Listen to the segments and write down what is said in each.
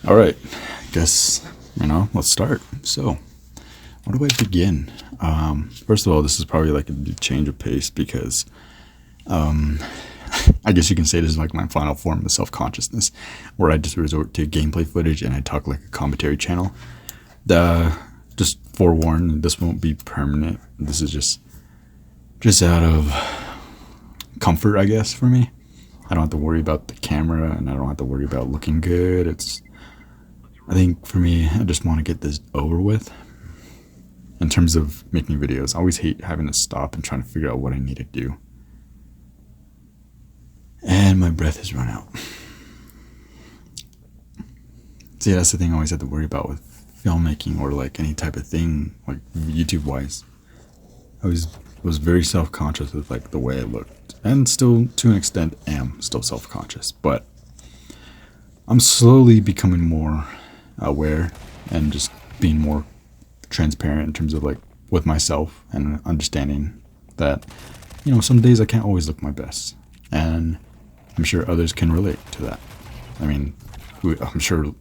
All right, guess, let's start. So, where do I begin? First of all, this is probably like a change of pace because I guess you can say this is like my final form of self-consciousness, where I just resort to gameplay footage and I talk like a commentary channel. Just forewarn, this won't be permanent. This is just out of comfort, I guess, for me. I don't have to worry about the camera and I don't have to worry about looking good. I think for me, I just want to get this over with. In terms of making videos, I always hate having to stop and trying to figure out what I need to do. And my breath has run out. See, that's the thing I always have to worry about with filmmaking or like any type of thing, like YouTube wise. I was very self-conscious with like the way I looked, and still to an extent am still self-conscious, but I'm slowly becoming more aware and just being more transparent in terms of like with myself and understanding that, some days I can't always look my best, and I'm sure others can relate to that. I mean, I'm sure,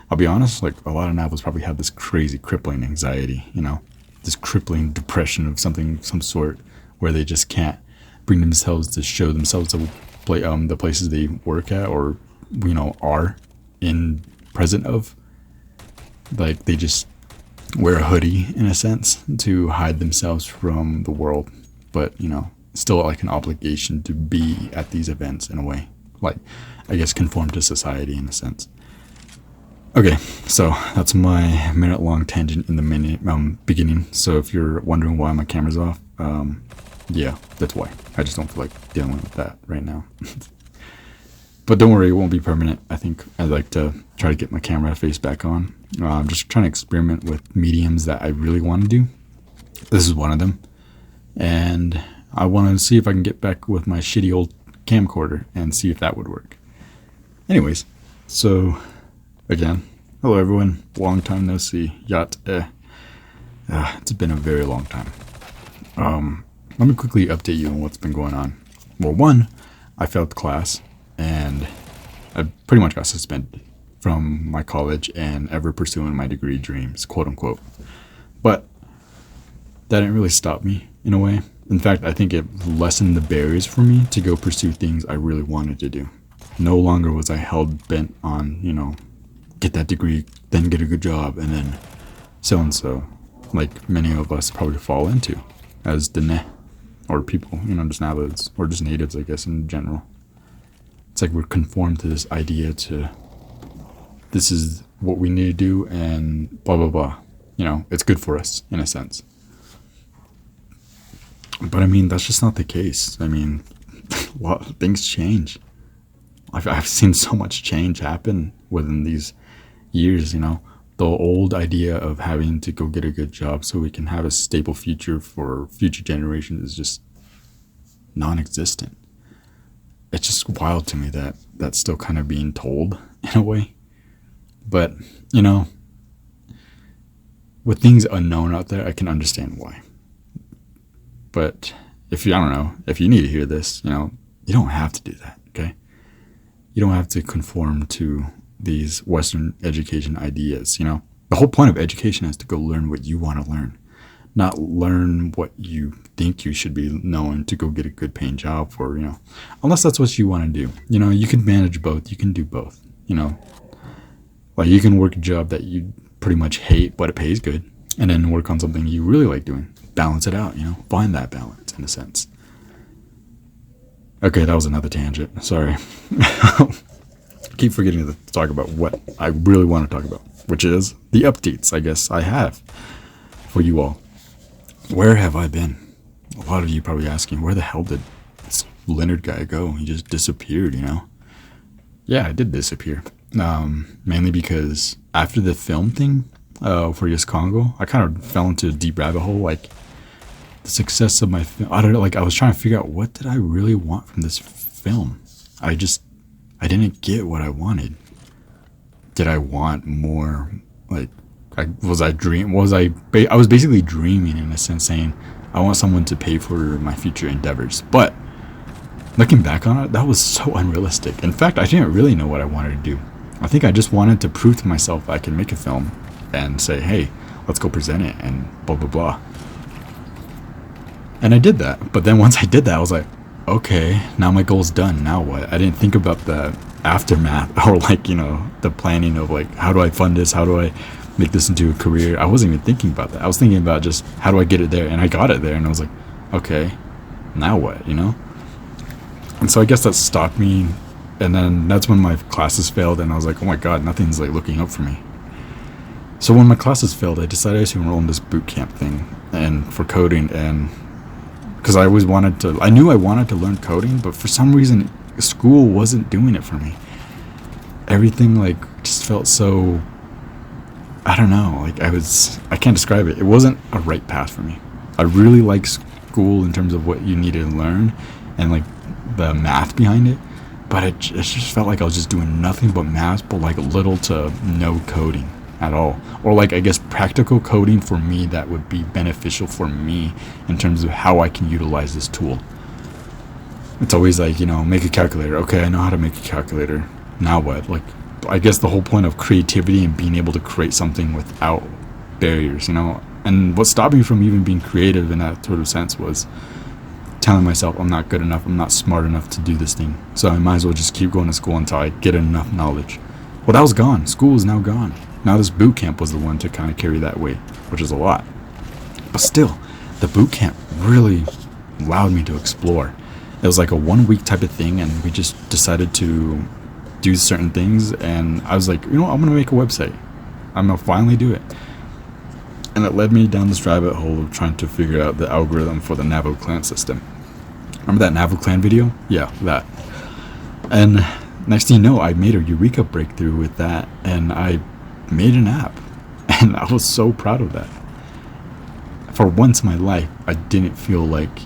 I'll be honest, like a lot of novels probably have this crazy crippling anxiety, this crippling depression of some sort where they just can't bring themselves to show themselves to the places they work at or, are in present of. Like they just wear a hoodie in a sense to hide themselves from the world, but still like an obligation to be at these events in a way, like I guess conform to society in a sense. Okay, so that's my minute-long tangent in the beginning. So if you're wondering why my camera's off, yeah, that's why. I just don't feel like dealing with that right now. But don't worry, it won't be permanent. I think I'd like to try to get my camera face back on. I'm just trying to experiment with mediums that I really want to do. This is one of them. And I want to see if I can get back with my shitty old camcorder and see if that would work. Anyways, so again, hello everyone. Long time no see. Waht. It's been a very long time. Let me quickly update you on what's been going on. Well, one, I failed class and I pretty much got suspended from my college and ever pursuing my degree dreams, quote unquote. But that didn't really stop me in a way. In fact, I think it lessened the barriers for me to go pursue things I really wanted to do. No longer was I held bent on, get that degree, then get a good job, and then so-and-so, like many of us probably fall into as Dene, or people, just natives, or just natives, I guess, in general. It's like we're conformed to this idea to, this is what we need to do, and blah, blah, blah. It's good for us, in a sense. But I mean, that's just not the case. I mean, a lot of things change. I've seen so much change happen within these years, The old idea of having to go get a good job so we can have a stable future for future generations is just non-existent. It's just wild to me that that's still kind of being told in a way. But, with things unknown out there, I can understand why. But if you need to hear this, you don't have to do that, okay? You don't have to conform to these Western education ideas, The whole point of education is to go learn what you want to learn, not learn what you think you should be knowing to go get a good paying job for, unless that's what you want to do. You can manage both. You can do both, Like you can work a job that you pretty much hate, but it pays good, and then work on something you really like doing. Balance it out, find that balance in a sense. Okay, that was another tangent. Sorry. Keep forgetting to talk about what I really want to talk about, which is the updates I guess I have for you all. Where have I been? A lot of you probably asking, where the hell did this Leonard guy go? He just disappeared, Yeah, I did disappear. Mainly because after the film thing for Yes Congo, I kind of fell into a deep rabbit hole, like the success of my film. I don't know, like I was trying to figure out what did I really want from this film. I didn't get what I wanted. Did I want more? Like, I was basically dreaming in a sense, saying I want someone to pay for my future endeavors. But looking back on it, that was so unrealistic. In fact, I didn't really know what I wanted to do. I think I just wanted to prove to myself I can make a film and say, hey, let's go present it and blah, blah, blah. And I did that. But then once I did that, I was like, okay, now my goal's done. Now what? I didn't think about the aftermath or like, the planning of like, how do I fund this? How do I make this into a career? I wasn't even thinking about that. I was thinking about just how do I get it there? And I got it there, and I was like, okay, now what, And so I guess that stopped me. And then that's when my classes failed, and I was like, oh my God, nothing's like looking up for me. So when my classes failed, I decided to enroll in this boot camp thing and for coding, and because I always I knew I wanted to learn coding, but for some reason school wasn't doing it for me. Everything like just felt so, I don't know, like I can't describe it. It wasn't a right path for me. I really like school in terms of what you need to learn and like the math behind it, but it just felt like I was just doing nothing but math, but like little to no coding at all. Or like, I guess, practical coding for me that would be beneficial for me in terms of how I can utilize this tool. It's always like, make a calculator. Okay, I know how to make a calculator. Now what? Like, I guess the whole point of creativity and being able to create something without barriers, And what stopped me from even being creative in that sort of sense was telling myself I'm not good enough, I'm not smart enough to do this thing. So I might as well just keep going to school until I get enough knowledge. Well, that was gone. School is now gone. Now this boot camp was the one to kind of carry that weight, which is a lot. But still, the boot camp really allowed me to explore. It was like a 1 week type of thing, and we just decided to do certain things, and I was like, I'm going to make a website. I'm going to finally do it. And it led me down this rabbit hole of trying to figure out the algorithm for the Navo-Clan system. Remember that Navo-Clan video? Yeah, that. And next thing you know, I made a Eureka breakthrough with that, and I made an app. And I was so proud of that. For once in my life, I didn't feel like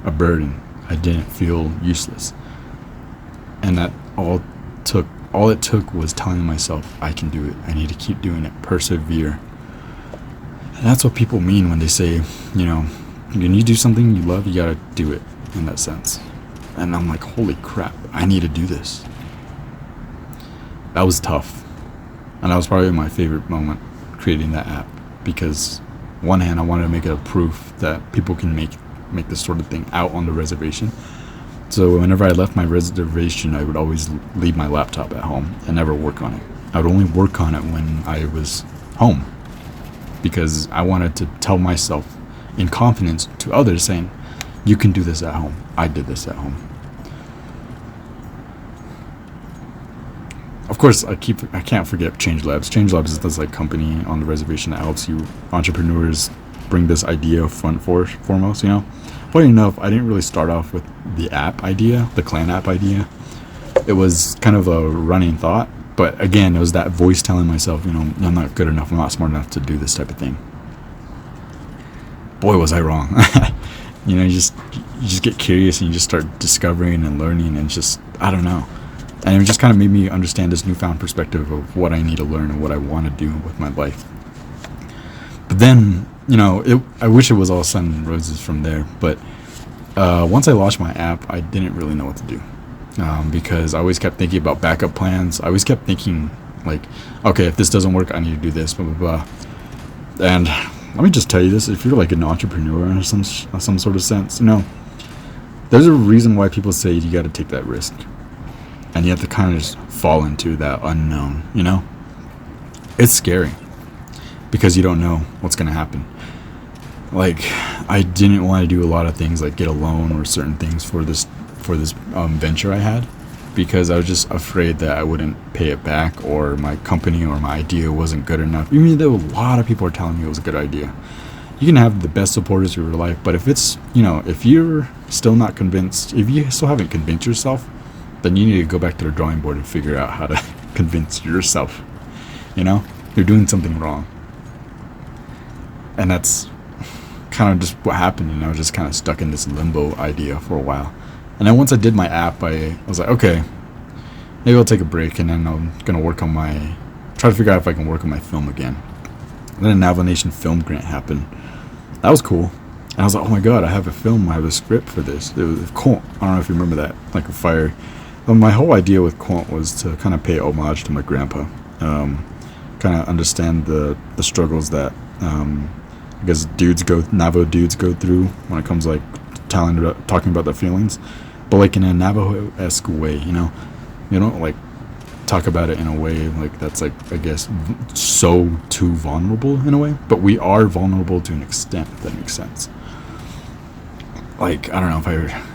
a burden. I didn't feel useless. And that all it took was telling myself, I can do it. I need to keep doing it. Persevere. And that's what people mean when they say, when you do something you love, you gotta do it, in that sense. And I'm like, holy crap, I need to do this. That was tough. And that was probably my favorite moment, creating that app. Because, on one hand, I wanted to make it a proof that people can make this sort of thing out on the reservation. So whenever I left my reservation, I would always leave my laptop at home and never work on it. I would only work on it when I was home, because I wanted to tell myself in confidence to others, saying, you can do this at home. I did this at home. Of course, I can't forget Change Labs. Change Labs is this like company on the reservation that helps you entrepreneurs bring this idea foremost. Funny enough, I didn't really start off with the app idea, the clan app idea. It was kind of a running thought, but again, it was that voice telling myself, I'm not good enough, I'm not smart enough to do this type of thing. Boy, was I wrong. You just get curious and you just start discovering and learning, and just, I don't know. And it just kind of made me understand this newfound perspective of what I need to learn and what I want to do with my life. But then, I wish it was all sun and roses from there. But once I launched my app, I didn't really know what to do. Because I always kept thinking about backup plans. I always kept thinking, like, okay, if this doesn't work, I need to do this, blah, blah, blah. And let me just tell you this, if you're like an entrepreneur in some sort of sense, there's a reason why people say you got to take that risk. And you have to kind of just fall into that unknown, It's scary because you don't know what's going to happen. Like, I didn't want to do a lot of things like get a loan or certain things for this venture I had, because I was just afraid that I wouldn't pay it back, or my company or my idea wasn't good enough. Even though a lot of people are telling me it was a good idea. You can have the best supporters of your life, but if it's, if you're still not convinced, if you still haven't convinced yourself, then you need to go back to the drawing board and figure out how to convince yourself. You're doing something wrong. And that's kind of just what happened. I was just kind of stuck in this limbo idea for a while. And then once I did my app, I was like, okay, maybe I'll take a break, and then I'm going to try to figure out if I can work on my film again. And then a Navonation film grant happened. That was cool. And I was like, oh my God, I have a film, I have a script for this. It was cool. I don't know if you remember that, like a fire My whole idea with Quant was to kind of pay homage to my grandpa, kind of understand the struggles that I guess Navajo dudes go through when it comes like talking about their feelings, but like in a Navajo-esque way, you don't like talk about it in a way like that's like, I guess, so too vulnerable in a way, but we are vulnerable to an extent, if that makes sense. Like, I don't know,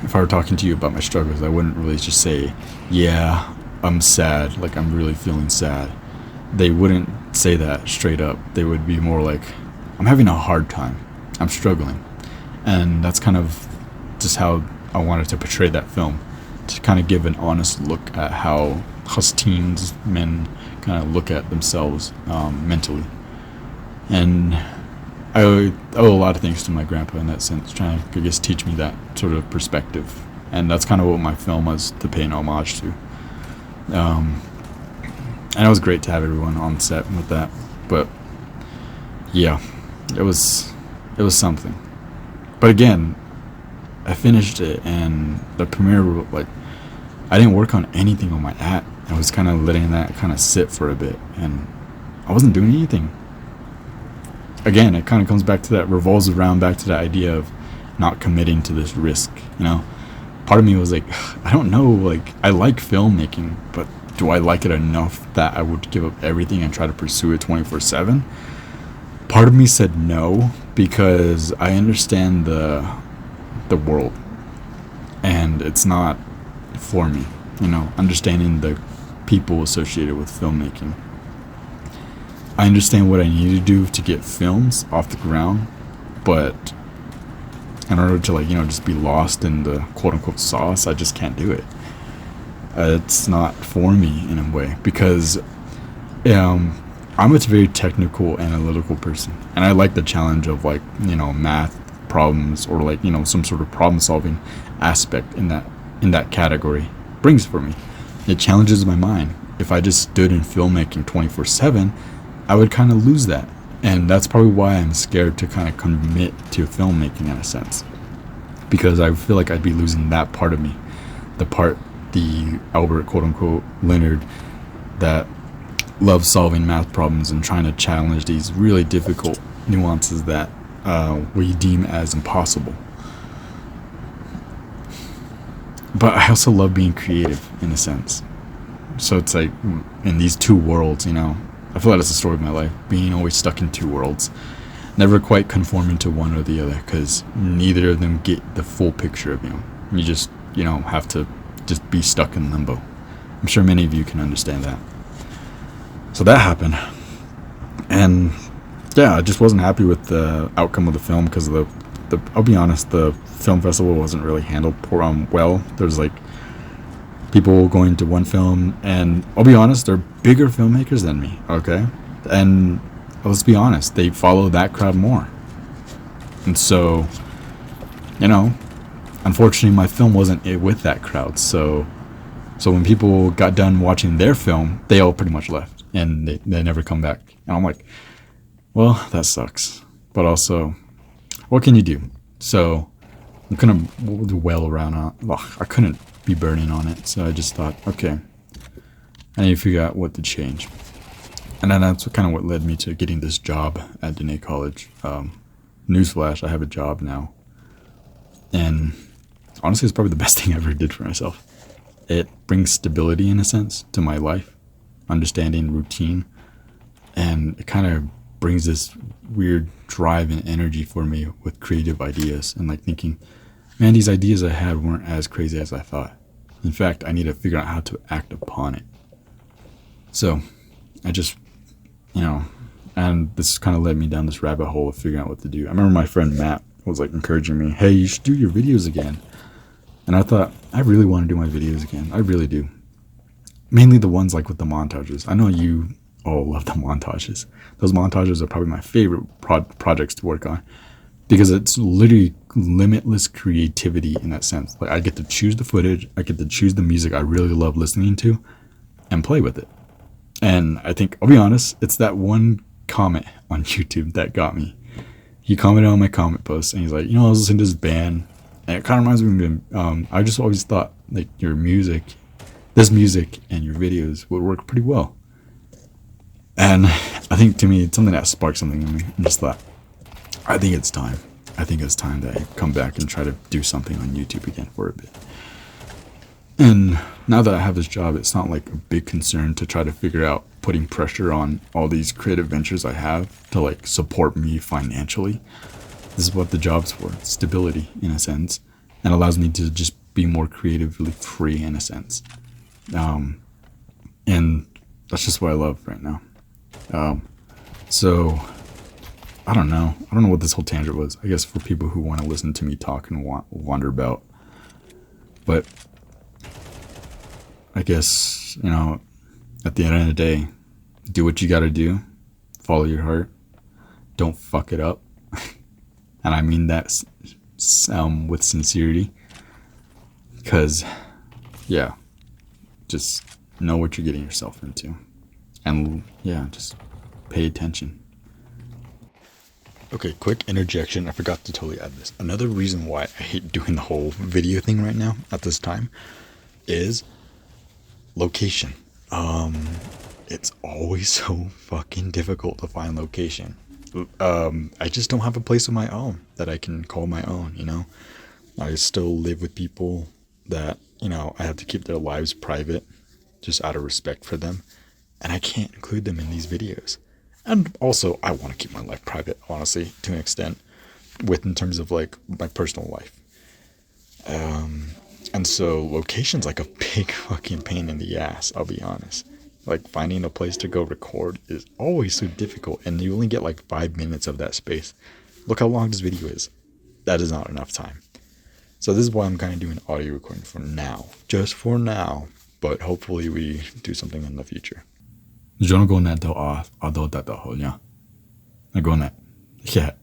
if I were talking to you about my struggles, I wouldn't really just say, yeah, I'm sad, like I'm really feeling sad. They wouldn't say that straight up. They would be more like, I'm having a hard time, I'm struggling. And that's kind of just how I wanted to portray that film, to kind of give an honest look at how us teens, men, kind of look at themselves mentally. And I owe a lot of things to my grandpa in that sense, trying to, I guess, teach me that sort of perspective. And that's kind of what my film was to pay an homage to. And it was great to have everyone on set with that. But yeah, it was something. But again, I finished it, and the premiere, like, I didn't work on anything on my app. I was kind of letting that kind of sit for a bit, and I wasn't doing anything. Again, it kind of comes back to that, revolves around back to the idea of not committing to this risk, Part of me was like, I don't know, like, I like filmmaking, but do I like it enough that I would give up everything and try to pursue it 24/7? Part of me said no, because I understand the world, and it's not for me, understanding the people associated with filmmaking. I understand what I need to do to get films off the ground, but in order to, like, just be lost in the quote-unquote sauce, I just can't do it. It's not for me in a way, because I'm a very technical, analytical person, and I like the challenge of, like, math problems, or like, some sort of problem-solving aspect in that category brings for me. It challenges my mind. If I just stood in filmmaking 24/7, I would kind of lose that. And that's probably why I'm scared to kind of commit to filmmaking in a sense. Because I feel like I'd be losing that part of me. The Albert, quote-unquote, Leonard, that loves solving math problems and trying to challenge these really difficult nuances that we deem as impossible. But I also love being creative in a sense. So it's like, in these two worlds, I feel like that's the story of my life, being always stuck in two worlds, never quite conforming to one or the other, because neither of them get the full picture of you. You just, have to just be stuck in limbo. I'm sure many of you can understand that. So that happened, and yeah, I just wasn't happy with the outcome of the film, because I'll be honest, the film festival wasn't really handled well. There's like people going to one film, and I'll be honest, they're bigger filmmakers than me, okay? And let's be honest, they follow that crowd more. And so, unfortunately, my film wasn't with that crowd. So when people got done watching their film, they all pretty much left, and they never come back. And I'm like, well, that sucks. But also, what can you do? So I'm kind of dwell around on it. I couldn't be burning on it, so I just thought, okay, I need to figure out what to change. And then that's kind of what led me to getting this job at Dene College. Newsflash, I have a job now, and honestly, it's probably the best thing I ever did for myself. It brings stability, in a sense, to my life, understanding routine, and it kind of brings this weird drive and energy for me with creative ideas, and like thinking, man, these ideas I had weren't as crazy as I thought. In fact, I need to figure out how to act upon it. So I just, and this kind of led me down this rabbit hole of figuring out what to do. I remember my friend Matt was like encouraging me, hey, you should do your videos again. And I thought, I really want to do my videos again. I really do. Mainly the ones like with the montages. I know you all love the montages. Those montages are probably my favorite projects to work on, because it's literally limitless creativity in that sense. Like, I get to choose the footage, I get to choose the music I really love listening to, and play with it. And I think, I'll be honest, it's that one comment on YouTube that got me. He commented on my comment post, and he's like, I was listening to this band, and it kind of reminds me of, I just always thought, like, your music this music and your videos would work pretty well. And I think to me, it's something that sparked something in me. I'm just like, I think it's time. I think it's time that I come back and try to do something on YouTube again for a bit. And now that I have this job, it's not like a big concern to try to figure out putting pressure on all these creative ventures I have to like support me financially. This is what the job's for, stability in a sense, and allows me to just be more creatively free in a sense. And that's just what I love right now. So I don't know what this whole tangent was. I guess for people who want to listen to me talk and wander about. But I guess, you know, at the end of the day, do what you got to do. Follow your heart. Don't fuck it up. And I mean that with sincerity. Because, yeah, just know what you're getting yourself into. And, yeah, just pay attention. Okay, quick interjection. I forgot to totally add this. Another reason why I hate doing the whole video thing right now at this time is location. It's always so fucking difficult to find location. I just don't have a place of my own that I can call my own, you know? I still live with people that, you know, I have to keep their lives private just out of respect for them. And I can't include them in these videos. And also, I want to keep my life private, honestly, to an extent, in terms of like my personal life. And so location's like a big fucking pain in the ass, I'll be honest. Like finding a place to go record is always so difficult, and you only get like 5 minutes of that space. Look how long this video is. That is not enough time. So this is why I'm kind of doing audio recording for now. Just for now. But hopefully we do something in the future. ljdhfuyanhf.